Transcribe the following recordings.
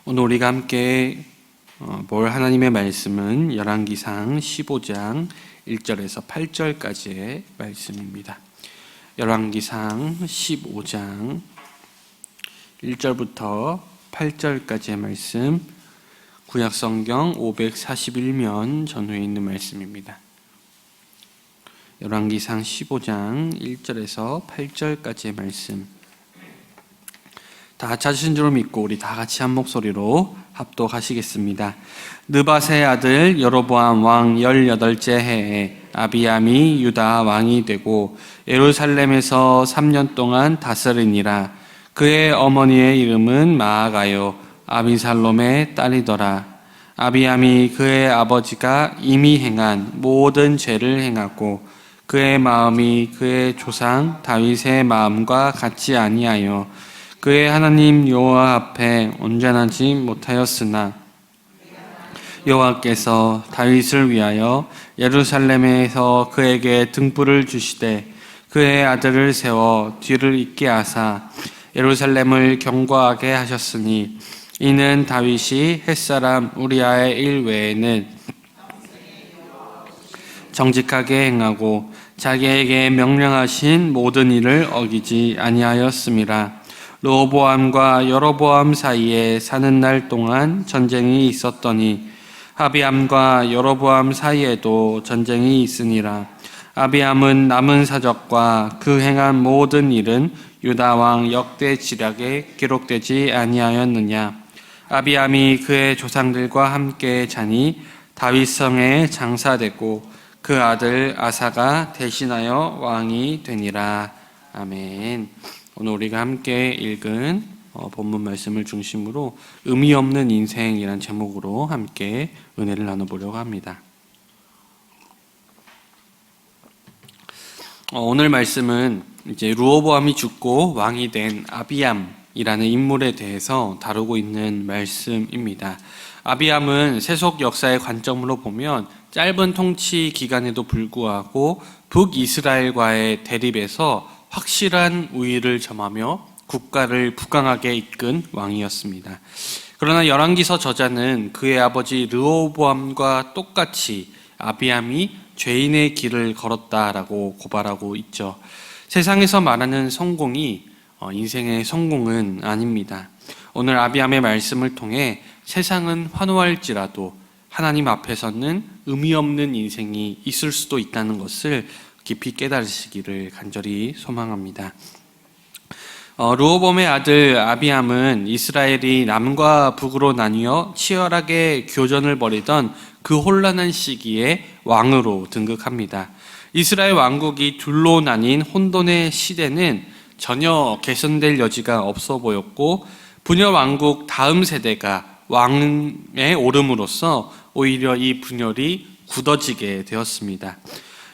오늘 우리가 함께 볼 하나님의 말씀은 열왕기상 15장 1절에서 8절까지의 말씀입니다. 열왕기상 15장 1절부터 8절까지의 말씀, 구약성경 541면 전후에 있는 말씀입니다. 열왕기상 15장 1절에서 8절까지의 말씀, 다 찾으신 줄 믿고 우리 다 같이 한 목소리로 합독하시겠습니다. 느밧의 아들 여로보암 왕 18째 해에 아비암이 유다 왕이 되고 예루살렘에서 3년 동안 다스리니라. 그의 어머니의 이름은 마아가요 아비살롬의 딸이더라. 아비암이 그의 아버지가 이미 행한 모든 죄를 행하고 그의 마음이 그의 조상 다윗의 마음과 같지 아니하여 그의 하나님 여호와 앞에 온전하지 못하였으나 여호와께서 다윗을 위하여 예루살렘에서 그에게 등불을 주시되 그의 아들을 세워 뒤를 잇게 하사 예루살렘을 견고하게 하셨으니 이는 다윗이 햇사람 우리아의 일 외에는 정직하게 행하고 자기에게 명령하신 모든 일을 어기지 아니하였음이라. 르호보암과 여로보암 사이에 사는 날 동안 전쟁이 있었더니 아비암과 여로보암 사이에도 전쟁이 있으니라. 아비암은 남은 사적과 그 행한 모든 일은 유다 왕 역대 지략에 기록되지 아니하였느냐. 아비암이 그의 조상들과 함께 자니 다윗성에 장사되고 그 아들 아사가 대신하여 왕이 되니라. 아멘. 오늘 우리가 함께 읽은 본문 말씀을 중심으로 의미 없는 인생이란 제목으로 함께 은혜를 나눠보려고 합니다. 오늘 말씀은 이제 르호보암이 죽고 왕이 된 아비암이라는 인물에 대해서 다루고 있는 말씀입니다. 아비암은 세속 역사의 관점으로 보면 짧은 통치 기간에도 불구하고 북이스라엘과의 대립에서 확실한 우위를 점하며 국가를 부강하게 이끈 왕이었습니다. 그러나 열왕기서 저자는 그의 아버지 르호보암과 똑같이 아비암이 죄인의 길을 걸었다라고 고발하고 있죠. 세상에서 말하는 성공이 인생의 성공은 아닙니다. 오늘 아비암의 말씀을 통해 세상은 환호할지라도 하나님 앞에서는 의미 없는 인생이 있을 수도 있다는 것을 깊이 깨달으시기를 간절히 소망합니다. 르호보암의 아들 아비암은 이스라엘이 남과 북으로 나뉘어 치열하게 교전을 벌이던 그 혼란한 시기에 왕으로 등극합니다. 이스라엘 왕국이 둘로 나뉜 혼돈의 시대는 전혀 개선될 여지가 없어 보였고 분열 왕국 다음 세대가 왕에 오름으로써 오히려 이 분열이 굳어지게 되었습니다.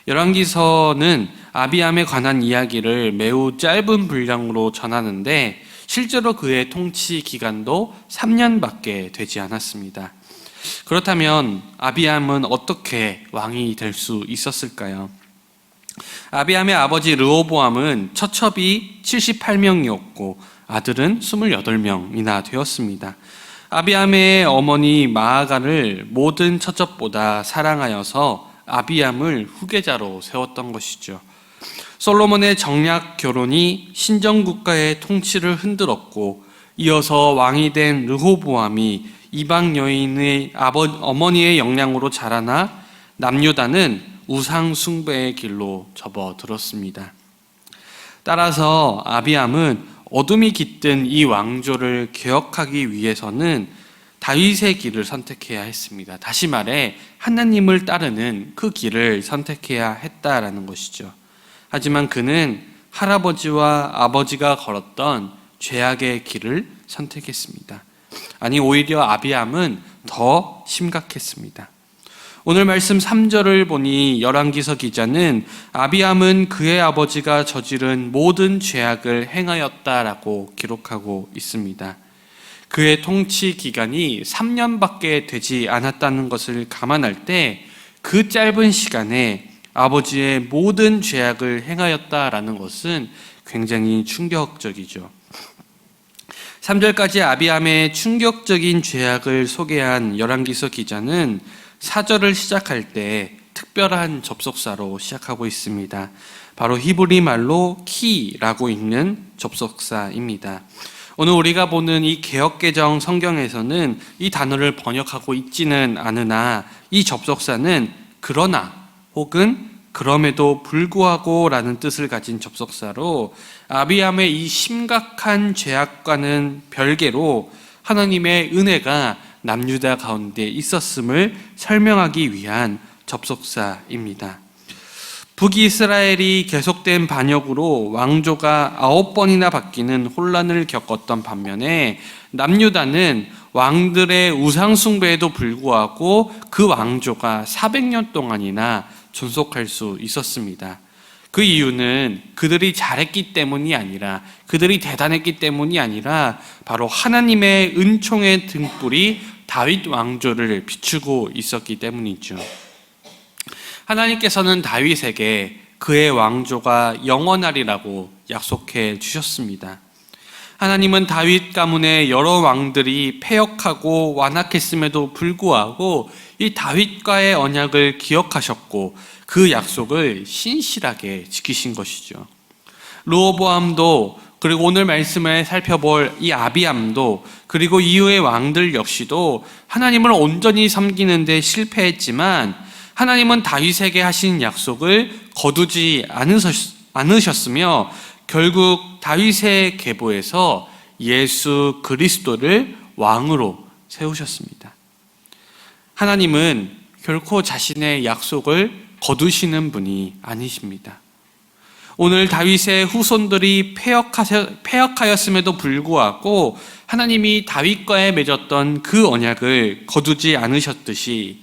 열왕기서는 아비암에 관한 이야기를 매우 짧은 분량으로 전하는데 실제로 그의 통치 기간도 3년밖에 되지 않았습니다. 그렇다면 아비암은 어떻게 왕이 될 수 있었을까요? 아비암의 아버지 르호보암은 처첩이 78명이었고 아들은 28명이나 되었습니다. 아비암의 어머니 마아가를 모든 처첩보다 사랑하여서 아비암을 후계자로 세웠던 것이죠. 솔로몬의 정략 결혼이 신정국가의 통치를 흔들었고 이어서 왕이 된 르호보암이 이방 여인의 어머니의 영향으로 자라나 남유다는 우상 숭배의 길로 접어들었습니다. 따라서 아비암은 어둠이 깃든 이 왕조를 개혁하기 위해서는 다윗의 길을 선택해야 했습니다. 다시 말해 하나님을 따르는 그 길을 선택해야 했다라는 것이죠. 하지만 그는 할아버지와 아버지가 걸었던 죄악의 길을 선택했습니다. 아니 오히려 아비암은 더 심각했습니다. 오늘 말씀 3절을 보니 열왕기서 기자는 아비암은 그의 아버지가 저지른 모든 죄악을 행하였다라고 기록하고 있습니다. 그의 통치 기간이 3년밖에 되지 않았다는 것을 감안할 때 그 짧은 시간에 아버지의 모든 죄악을 행하였다라는 것은 굉장히 충격적이죠. 3절까지 아비암의 충격적인 죄악을 소개한 열왕기서 기자는 4절을 시작할 때 특별한 접속사로 시작하고 있습니다. 바로 히브리 말로 키라고 읽는 접속사입니다. 오늘 우리가 보는 이 개역개정 성경에서는 이 단어를 번역하고 있지는 않으나 이 접속사는 그러나 혹은 그럼에도 불구하고 라는 뜻을 가진 접속사로 아비암의 이 심각한 죄악과는 별개로 하나님의 은혜가 남유다 가운데 있었음을 설명하기 위한 접속사입니다. 북이스라엘이 계속된 반역으로 왕조가 9번이나 바뀌는 혼란을 겪었던 반면에 남유다는 왕들의 우상숭배에도 불구하고 그 왕조가 400년 동안이나 존속할 수 있었습니다. 그 이유는 그들이 잘했기 때문이 아니라, 그들이 대단했기 때문이 아니라 바로 하나님의 은총의 등불이 다윗 왕조를 비추고 있었기 때문이죠. 하나님께서는 다윗에게 그의 왕조가 영원하리라고 약속해 주셨습니다. 하나님은 다윗 가문의 여러 왕들이 패역하고 완악했음에도 불구하고 이 다윗과의 언약을 기억하셨고 그 약속을 신실하게 지키신 것이죠. 르호보암도, 그리고 오늘 말씀을 살펴볼 이 아비암도, 그리고 이후의 왕들 역시도 하나님을 온전히 섬기는 데 실패했지만 하나님은 다윗에게 하신 약속을 거두지 않으셨으며 결국 다윗의 계보에서 예수 그리스도를 왕으로 세우셨습니다. 하나님은 결코 자신의 약속을 거두시는 분이 아니십니다. 오늘 다윗의 후손들이 패역하였음에도 불구하고 하나님이 다윗과의 맺었던 그 언약을 거두지 않으셨듯이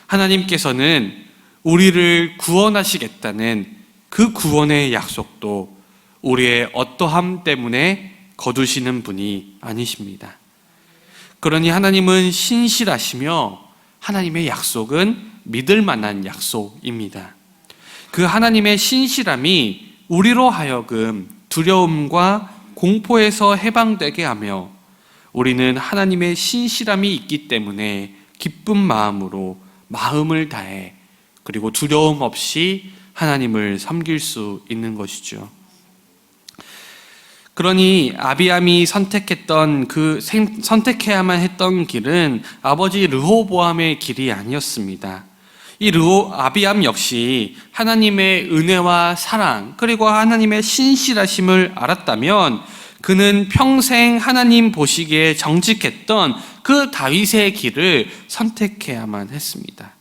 하나님께서는 우리를 구원하시겠다는 그 구원의 약속도 우리의 어떠함 때문에 거두시는 분이 아니십니다. 그러니 하나님은 신실하시며 하나님의 약속은 믿을 만한 약속입니다. 그 하나님의 신실함이 우리로 하여금 두려움과 공포에서 해방되게 하며 우리는 하나님의 신실함이 있기 때문에 기쁜 마음으로 마음을 다해 그리고 두려움 없이 하나님을 섬길 수 있는 것이죠. 그러니 아비암이 선택해야만 했던 길은 아버지 르호보암의 길이 아니었습니다. 이 아비암 역시 하나님의 은혜와 사랑 그리고 하나님의 신실하심을 알았다면 그는 평생 하나님 보시기에 정직했던 그 다윗의 길을 선택해야만 했습니다.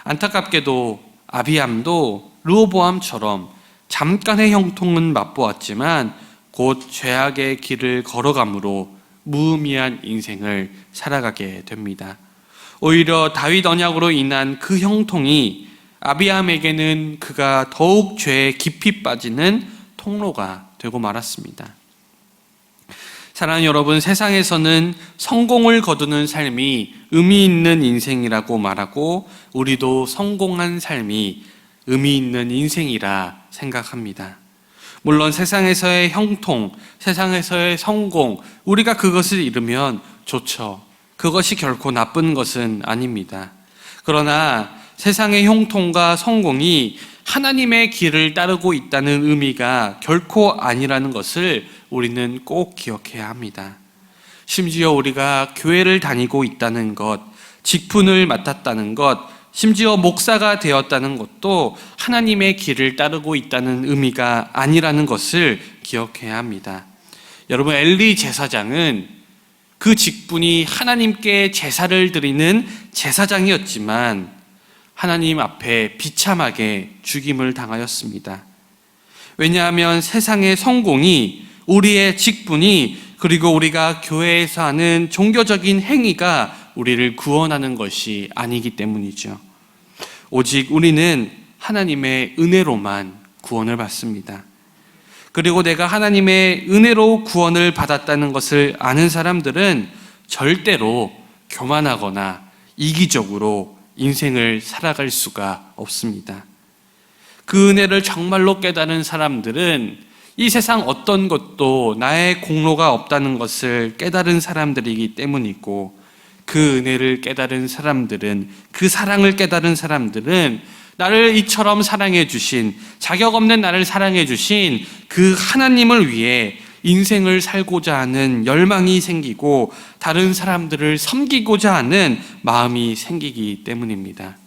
안타깝게도 아비암도 르호보암처럼 잠깐의 형통은 맛보았지만 곧 죄악의 길을 걸어감으로 무의미한 인생을 살아가게 됩니다. 오히려 다윗 언약으로 인한 그 형통이 아비암에게는 그가 더욱 죄에 깊이 빠지는 통로가 되고 말았습니다. 사랑하는 여러분, 세상에서는 성공을 거두는 삶이 의미 있는 인생이라고 말하고 우리도 성공한 삶이 의미 있는 인생이라 생각합니다. 물론 세상에서의 형통, 세상에서의 성공, 우리가 그것을 잃으면 좋죠. 그것이 결코 나쁜 것은 아닙니다. 그러나 세상의 형통과 성공이 하나님의 길을 따르고 있다는 의미가 결코 아니라는 것을 우리는 꼭 기억해야 합니다. 심지어 우리가 교회를 다니고 있다는 것, 직분을 맡았다는 것, 심지어 목사가 되었다는 것도 하나님의 길을 따르고 있다는 의미가 아니라는 것을 기억해야 합니다. 여러분, 엘리 제사장은 그 직분이 하나님께 제사를 드리는 제사장이었지만 하나님 앞에 비참하게 죽임을 당하였습니다. 왜냐하면 세상의 성공이, 우리의 직분이, 그리고 우리가 교회에서 하는 종교적인 행위가 우리를 구원하는 것이 아니기 때문이죠. 오직 우리는 하나님의 은혜로만 구원을 받습니다. 그리고 내가 하나님의 은혜로 구원을 받았다는 것을 아는 사람들은 절대로 교만하거나 이기적으로 인생을 살아갈 수가 없습니다. 그 은혜를 정말로 깨달은 사람들은 이 세상 어떤 것도 나의 공로가 없다는 것을 깨달은 사람들이기 때문이고, 그 은혜를 깨달은 사람들은, 그 사랑을 깨달은 사람들은 나를 이처럼 사랑해 주신, 자격 없는 나를 사랑해 주신 그 하나님을 위해 인생을 살고자 하는 열망이 생기고 다른 사람들을 섬기고자 하는 마음이 생기기 때문입니다.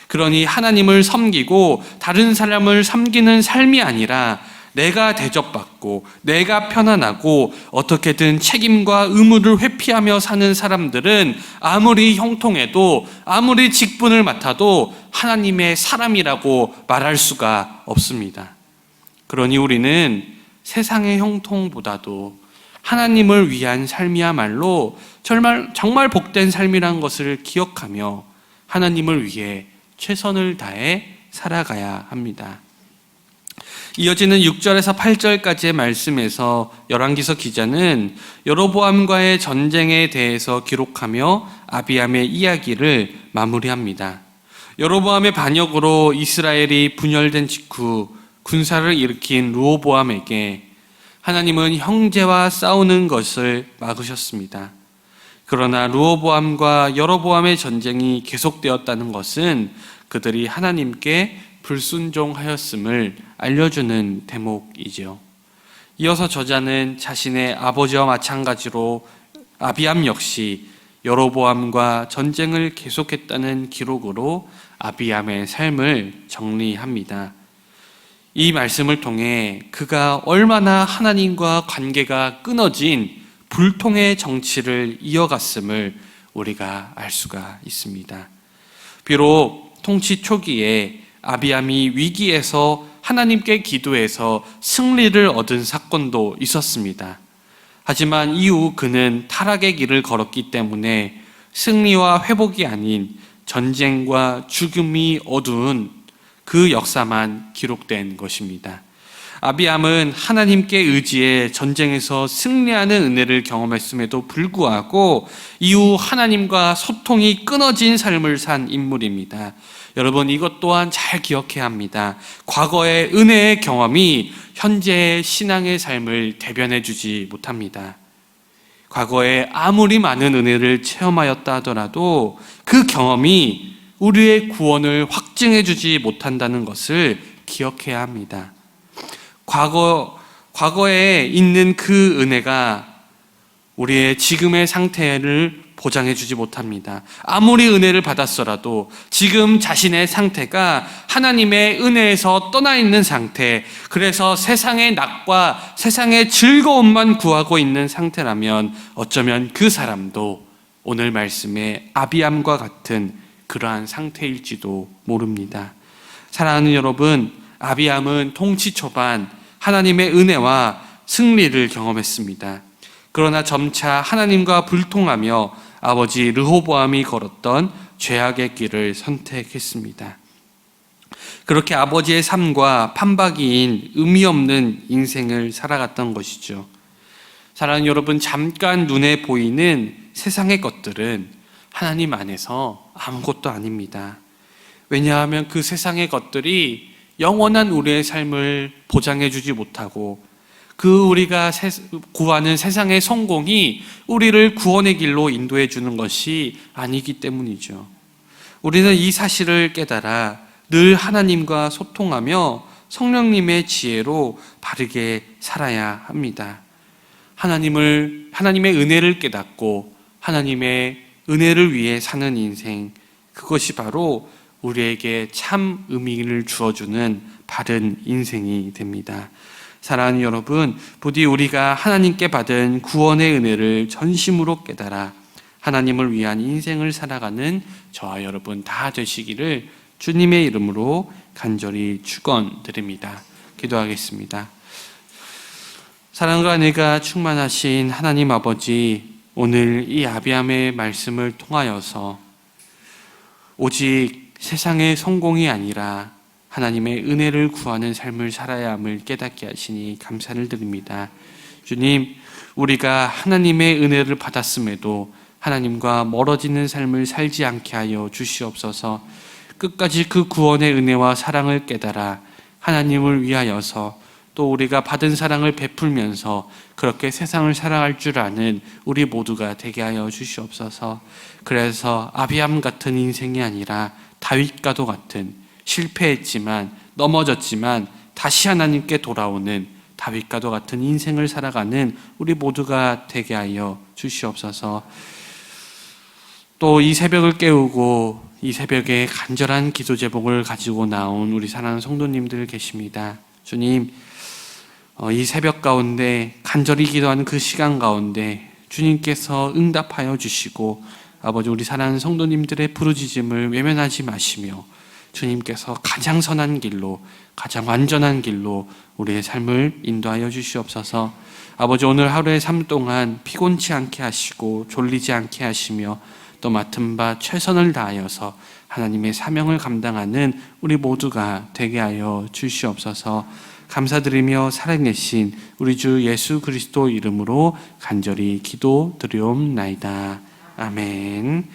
그러니 하나님을 섬기고 다른 사람을 섬기는 삶이 아니라 내가 대접받고 내가 편안하고 어떻게든 책임과 의무를 회피하며 사는 사람들은 아무리 형통해도 아무리 직분을 맡아도 하나님의 사람이라고 말할 수가 없습니다. 그러니 우리는 세상의 형통보다도 하나님을 위한 삶이야말로 정말 복된 삶이란 것을 기억하며 하나님을 위해 최선을 다해 살아가야 합니다. 이어지는 6절에서 8절까지의 말씀에서 열왕기서 기자는 여로보암과의 전쟁에 대해서 기록하며 아비암의 이야기를 마무리합니다. 여로보암의 반역으로 이스라엘이 분열된 직후 군사를 일으킨 르호보암에게 하나님은 형제와 싸우는 것을 막으셨습니다. 그러나 르호보암과 여로보암의 전쟁이 계속되었다는 것은 그들이 하나님께 불순종하였음을 알려주는 대목이죠. 이어서 저자는 자신의 아버지와 마찬가지로 아비암 역시 여로보암과 전쟁을 계속했다는 기록으로 아비암의 삶을 정리합니다. 이 말씀을 통해 그가 얼마나 하나님과 관계가 끊어진 불통의 정치를 이어갔음을 우리가 알 수가 있습니다. 비록 통치 초기에 아비암이 위기에서 하나님께 기도해서 승리를 얻은 사건도 있었습니다. 하지만 이후 그는 타락의 길을 걸었기 때문에 승리와 회복이 아닌 전쟁과 죽음이 어두운 그 역사만 기록된 것입니다. 아비암은 하나님께 의지해 전쟁에서 승리하는 은혜를 경험했음에도 불구하고 이후 하나님과 소통이 끊어진 삶을 산 인물입니다. 여러분, 이것 또한 잘 기억해야 합니다. 과거의 은혜의 경험이 현재의 신앙의 삶을 대변해 주지 못합니다. 과거에 아무리 많은 은혜를 체험하였다 하더라도 그 경험이 우리의 구원을 확증해 주지 못한다는 것을 기억해야 합니다. 과거에 있는 그 은혜가 우리의 지금의 상태를 보장해 주지 못합니다. 아무리 은혜를 받았어라도 지금 자신의 상태가 하나님의 은혜에서 떠나 있는 상태, 그래서 세상의 낙과 세상의 즐거움만 구하고 있는 상태라면 어쩌면 그 사람도 오늘 말씀의 아비암과 같은 그러한 상태일지도 모릅니다. 사랑하는 여러분, 아비암은 통치 초반 하나님의 은혜와 승리를 경험했습니다. 그러나 점차 하나님과 불통하며 아버지 르호보암이 걸었던 죄악의 길을 선택했습니다. 그렇게 아버지의 삶과 판박이인 의미 없는 인생을 살아갔던 것이죠. 사랑하는 여러분, 잠깐 눈에 보이는 세상의 것들은 하나님 안에서 아무것도 아닙니다. 왜냐하면 그 세상의 것들이 영원한 우리의 삶을 보장해 주지 못하고 그 우리가 구하는 세상의 성공이 우리를 구원의 길로 인도해 주는 것이 아니기 때문이죠. 우리는 이 사실을 깨달아 늘 하나님과 소통하며 성령님의 지혜로 바르게 살아야 합니다. 하나님의 은혜를 깨닫고 하나님의 은혜를 위해 사는 인생, 그것이 바로 우리에게 참 의미를 주어주는 바른 인생이 됩니다. 사랑하는 여러분, 부디 우리가 하나님께 받은 구원의 은혜를 전심으로 깨달아 하나님을 위한 인생을 살아가는 저와 여러분 다 되시기를 주님의 이름으로 간절히 축원드립니다. 기도하겠습니다. 사랑과 은혜가 충만하신 하나님 아버지, 오늘 이 아비암의 말씀을 통하여서 오직 세상의 성공이 아니라 하나님의 은혜를 구하는 삶을 살아야 함을 깨닫게 하시니 감사를 드립니다. 주님, 우리가 하나님의 은혜를 받았음에도 하나님과 멀어지는 삶을 살지 않게 하여 주시옵소서. 끝까지 그 구원의 은혜와 사랑을 깨달아 하나님을 위하여서 또 우리가 받은 사랑을 베풀면서 그렇게 세상을 살아갈 줄 아는 우리 모두가 되게 하여 주시옵소서. 그래서 아비암 같은 인생이 아니라 다윗과도 같은 실패했지만 넘어졌지만 다시 하나님께 돌아오는 다윗과도 같은 인생을 살아가는 우리 모두가 되게 하여 주시옵소서. 또 이 새벽을 깨우고 이 새벽에 간절한 기도 제목을 가지고 나온 우리 사랑하는 성도님들 계십니다. 주님, 이 새벽 가운데 간절히 기도하는 그 시간 가운데 주님께서 응답하여 주시고 아버지 우리 사랑하는 성도님들의 부르짖음을 외면하지 마시며 주님께서 가장 선한 길로 가장 완전한 길로 우리의 삶을 인도하여 주시옵소서. 아버지 오늘 하루의 삶 동안 피곤치 않게 하시고 졸리지 않게 하시며 또 맡은 바 최선을 다하여서 하나님의 사명을 감당하는 우리 모두가 되게 하여 주시옵소서. 감사드리며 살아계신 우리 주 예수 그리스도 이름으로 간절히 기도드리옵나이다. 아멘.